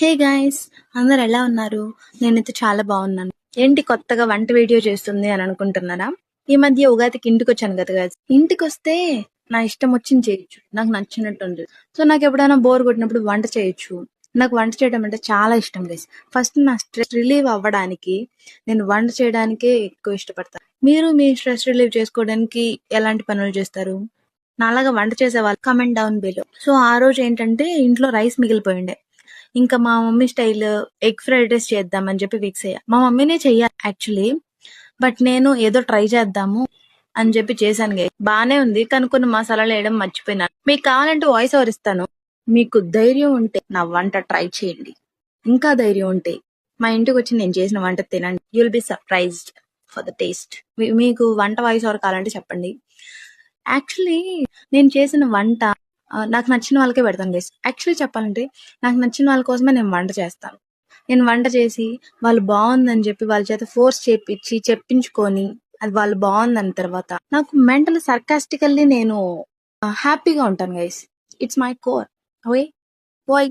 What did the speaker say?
Hey guys, అందరు ఎలా ఉన్నారు? నేనైతే చాలా బాగున్నాను. ఏంటి కొత్తగా వంట వీడియో చేస్తుంది అని అనుకుంటున్నారా? ఈ మధ్య ఉగాదికి ఇంటికి వచ్చాను కదా guys. ఇంటికి వస్తే నా ఇష్టం వచ్చింది చేయొచ్చు, నాకు నచ్చినట్టు ఉంది. సో నాకు ఎప్పుడైనా బోర్ కొట్టినప్పుడు వంట చేయొచ్చు. నాకు వంట చేయడం అంటే చాలా ఇష్టం గైస్. ఫస్ట్ నా స్ట్రెస్ రిలీవ్ అవ్వడానికి నేను వంట చేయడానికే ఎక్కువ ఇష్టపడతాను. మీరు మీ స్ట్రెస్ రిలీవ్ చేసుకోవడానికి ఎలాంటి పనులు చేస్తారు? నాలాగా వంట చేసే వాళ్ళు కమెంట్ డౌన్ బిలో. సో ఆ రోజు ఏంటంటే ఇంట్లో రైస్ మిగిలిపోయిండే. ఇంకా మా mummy style egg fried rice చేద్దామని చెప్పి ఫిక్స్ అయ్యా. మా మమ్మీనే చెయ్యాలి యాక్చువల్లీ, బట్ నేను ఏదో ట్రై చేద్దాము అని చెప్పి చేశాను గైస్. బానే ఉంది, కానీ కొన్ని మసాలాలు వేయడం మర్చిపోయినాను. మీకు కావాలంటే వాయిస్ ఓవర్ ఇస్తాను. మీకు ధైర్యం ఉంటే నా వంట ట్రై చేయండి. ఇంకా ధైర్యం ఉంటే మా ఇంటికి వచ్చి నేను చేసిన వంట తినండి. You'll be surprised for the taste. మీకు వంట వాయిస్ ఓవర్ కావాలంటే చెప్పండి. యాక్చువల్లీ నేను చేసిన వంట నాకు నచ్చిన వాళ్ళకే పెడతాను గైస్. యాక్చువల్లీ చెప్పాలంటే నాకు నచ్చిన వాళ్ళ కోసమే నేను వంట చేస్తాను. నేను వంట చేసి వాళ్ళు బాగుందని చెప్పి వాళ్ళ చేత ఫోర్స్ చేపించి చెప్పించుకొని అది వాళ్ళు బాగుందని తర్వాత నాకు మెంటల్ సర్కాస్టికల్లీ నేను హ్యాపీగా ఉంటాను guys. It's my core. Why